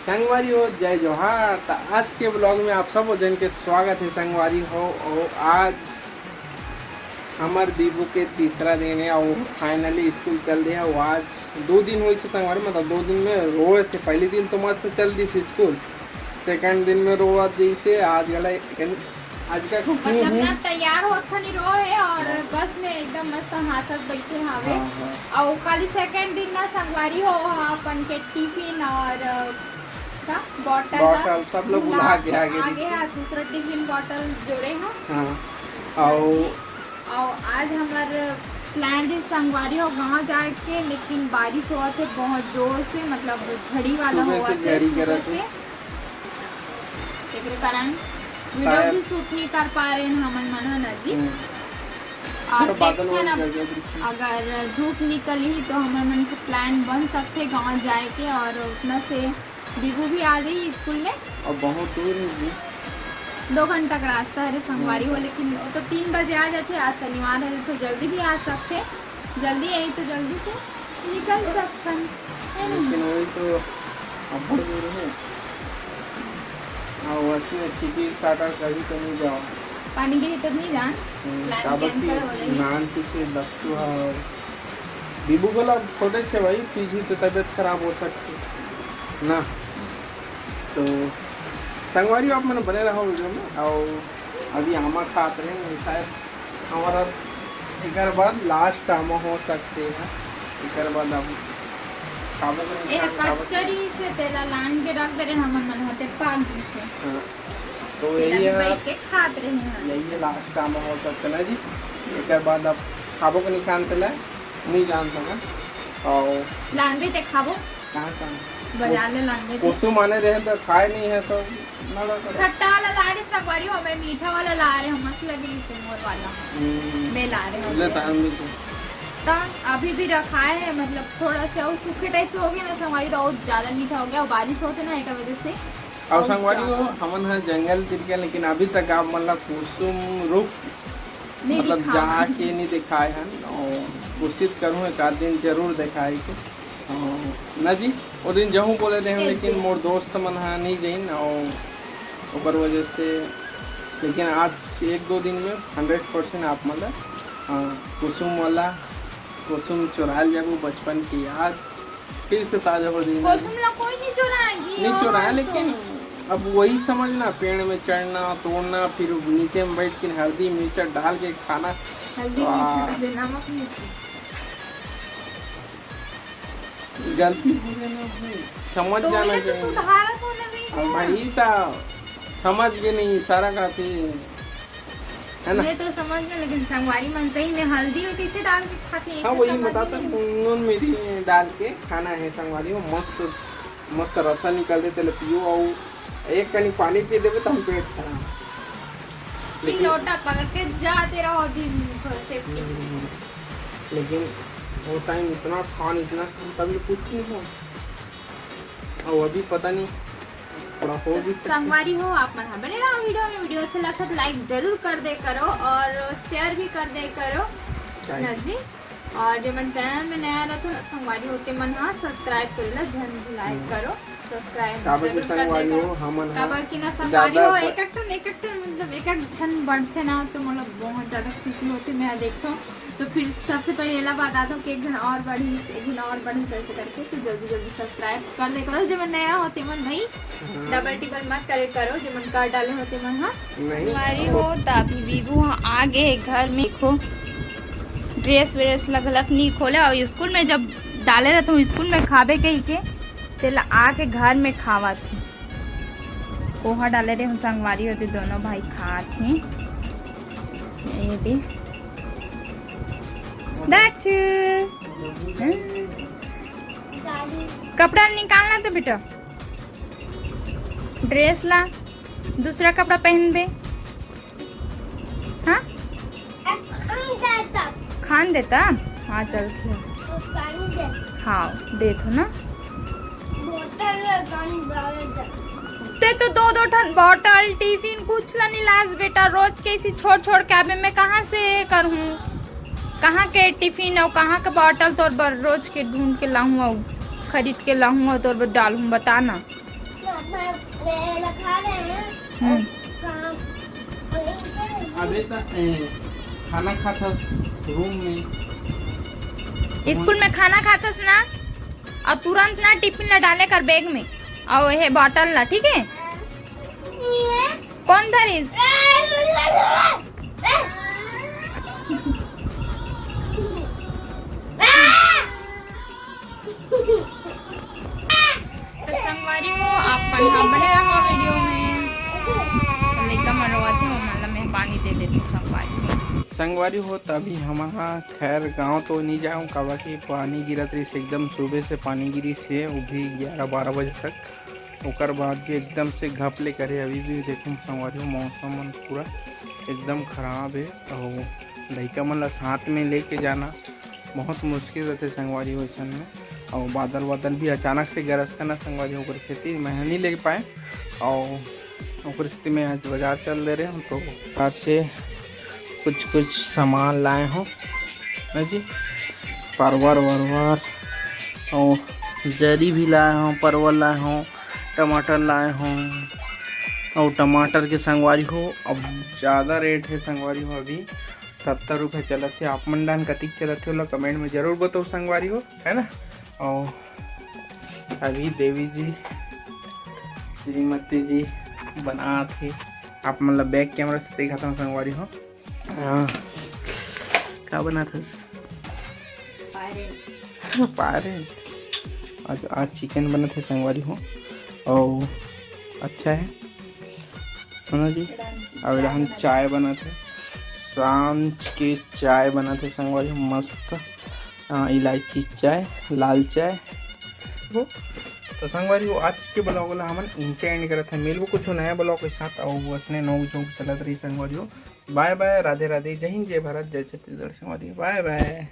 संगवारी हो जय जोहार। तो आज के ब्लॉग में आप सब जन के स्वागत है संगवारी हो। और आज हमार दीबू के तीसरा दिन है और फाइनली स्कूल चल दिया। वो आज 2 दिन हुई से संगवारी, मतलब 2 दिन में रोए थे। पहले दिन तो मस्त चल दी थी स्कूल, सेकंड दिन में रोआ दी से आज गला आज का मतलब ना तैयार होत नहीं रो है और बस में एकदम मस्त हाथत बैठे हावे। और कल सेकंड दिन ना संगवारी हो अपन के टिफिन और बॉटल सब लोग बुला के आगे है दूसरा टिफिन बॉटल जोड़े हैं। हाँ और आज हमार प्लान है संगवारी हो गाँव जाए के, लेकिन बारिश हुआ थे बहुत जोर से, मतलब झड़ी वाला हुआ थे सुबह से। एक कारण वीडियो भी शूट नहीं कर पा रहे हैं हमन मन नजी। और देखते ना अगर धूप निकली तो हमारे मन के प्लान बन सकते गाँव जाए के। और उतना से बीबू भी आ गई स्कूल में और बहुत दूर है, 2 घंटा का रास्ता है संगवारी हो। लेकिन वो तो 3 बजे आ जाते, आज शनिवार है तो जल्दी भी आ सकते, जल्दी यही तो जल्दी से निकल सकते। लेकिन वही तो बहुत दूर है। और वैसे टिकट स्टार्टर कभी तो नहीं जाओ, पानी के तो नहीं जान प्लान कैंसिल हो रही नान से लक्ष्य और बीबू को छोटे से भाई पीछे तो तबीयत खराब हो सकती ना। तो संगवारी आप मैंने बने रहो वीडियो में। और अभी आमा खाते हैं, शायद हमारा एक बाद लास्ट आमा हो सकते हैं। एक बाद अब कचरी से तेला लान के रख दे रहे हमन मन होते पानी से। तो यही है, के खाते रहे हैं, यही है लास्ट काम हो सकता है जी। एक बाद अब खाबो को नहीं खान पहले नहीं जानता मैं। और लान भी ते खाबो कहाँ बाजार ले लान भी कोसु माने रहे तो खाए नहीं है तो खट्टा वाला ला रहे संगवारी हो, मैं मीठा वाला ला रहे हम, मस्त लगी मोर वाला मैं ला रहे हूँ। तो अभी भी रखा है, मतलब थोड़ा सा और सूखे टाइप से हो गया ना संगवारी, तो और ज्यादा मीठा हो गया और बारिश होते ना एक वजह से। और संगवारी हो हमन है जंगल तिर के, लेकिन अभी तक आप मतलब कुसुम रुख मतलब जाके नहीं दिखाए हैं। और कोशिश करूँ एक आध दिन जरूर दिखाए के ना जी। वो दिन जहूँ बोले थे हम, लेकिन मोर दोस्त मन है नहीं जइन और वजह से। लेकिन आज 1-2 दिन में 100% आप मतलब कुसुम वाला कुसुम चुराल जाबू बचपन की याद फिर से ताजा हो जाएगी। कुसुम ला कोई नहीं चुराएगी, नहीं चुराया, लेकिन अब वही समझना, पेड़ में चढ़ना तोड़ना फिर नीचे में बैठ के हल्दी मिर्च डाल के खाना। नमक गलती हो गई ना भाई, समझ जाना चाहिए। भाई ता समझ गए नहीं सारा काफी है ना। मैं तो समझ गया, लेकिन संगवारी मन सही में हल्दी और कैसे डाल के खाते हैं। हाँ वही बताता, नून मिर्ची डाल के खाना है संगवारी। मस्त मस्त रसा निकल देते पियो और एक कनी पानी पी देवे तो हम पेट खराब। लेकिन लोटा पकड़ के जाते रहो दिन सेफ्टी। लेकिन वो टाइम इतना खान इतना कभी कुछ नहीं हो। और अभी पता नहीं थोड़ा हो भी संगवारी हो आप मन बने रहो वीडियो में। वीडियो अच्छा लगा तो लाइक जरूर कर दे करो और शेयर भी कर दे करो जी। और जो मन चैनल में नया रहते ना संगवारी होते मन हाँ सब्सक्राइब करेला झन लाइक करो सब्सक्राइब जरूर कर दे करो। खबर की ना संगवारी हो एक मतलब एक झन बढ़ते ना तो मतलब बहुत ज्यादा खुशी होती। मैं देखता तो फिर सबसे पहले ये बता दो कि एक दिन और बढ़ी कैसे करके तो जल्दी सब्सक्राइब कर दे करो। जब नया होते मन भाई डबल टिबल मत करे करो, जो मन कर डाले होते मन हाँ संगवारी हो। तभी बीबू हाँ आ गए घर में, देखो ड्रेस व्रेस लगलक नहीं खोले। और स्कूल में जब डाले रहते हूँ स्कूल में खाबे के ही के तेला आके घर में खावा थी पोहा डाले रहे हूँ संगवारी होते दोनों भाई खा थे। ये दे कपड़ा निकालना तो बेटा, ड्रेस ला दूसरा कपड़ा पहन दे। हाँ खान देता हाँ चल खाओ दे तो ना ते तो 2-2 टन बॉटल टिफिन कुछ ला नहीं लाज बेटा। रोज कैसी छोड़ के आबे मैं कहाँ से करूँ, कहाँ के टिफिन और कहाँ के बॉटल तोर रोज के ढूंढ के लाऊँ और खरीद के लाऊँ और तोर डालूँ बताना। अभी तक खाना खाता रूम में। स्कूल में खाना खातस ना और तुरंत ना टिफिन ला डाले कर बैग में और ये बॉटल ला, ठीक है? कौन धरिस? तो संगवारी हो आप बने रहो वीडियो में। तो लड़का मनवाते हो मतलब मैं पानी दे देती हूँ संगवारी हो तभी हमारा खैर गांव तो नहीं जाऊँ कहा कि पानी गिरत रही से एकदम सुबह से पानी गिरी से वो भी 11-12 बजे तक। ओकर बाद भी एकदम से घपले करे। अभी भी देखो संगवारी हो मौसम पूरा एकदम ख़राब है और लड़का मन साथ में लेके जाना बहुत मुश्किल रहते संगवारी हो ऐसा में। और बादल भी अचानक से गरज करना संगवारी होकर खेती मैं नहीं ले पाए और स्थिति में आज बाज़ार चल दे रहे हैं तो आज से कुछ सामान लाए हों जी, परवर वरवर और जरी भी लाए हों, परवल लाए हों, टमाटर लाए हों और टमाटर के संगवारी हो अब ज़्यादा रेट है संगवारी हो। अभी 70 रुपये चलत थे। आप मंडान कतिक चलत थे कमेंट में ज़रूर बताओ संगवारी हो, है ना। और अभी देवी जी श्रीमती जी बना थे आप मतलब बैक कैमरा से देखा था संगवारी हो। हाँ क्या बना था? पारे आज चिकन बना थे संगवारी हो और अच्छा है ना जी। और हम चाय बना थे शाम के चाय बना थे संगवारी हो मस्त इलायची चाय लाल चाय वो। तो संगवारी वो आज के ब्लॉग वाला हम इंचे एंड करते हैं। मिलबो कुछ नया ब्लॉग के साथ और उसने नौ चौक चलत रही संगवारी हो। बाय बाय, राधे राधे, जय हिंद, जय भारत, जय छत्तीसगढ़ संगवारी, बाय बाय।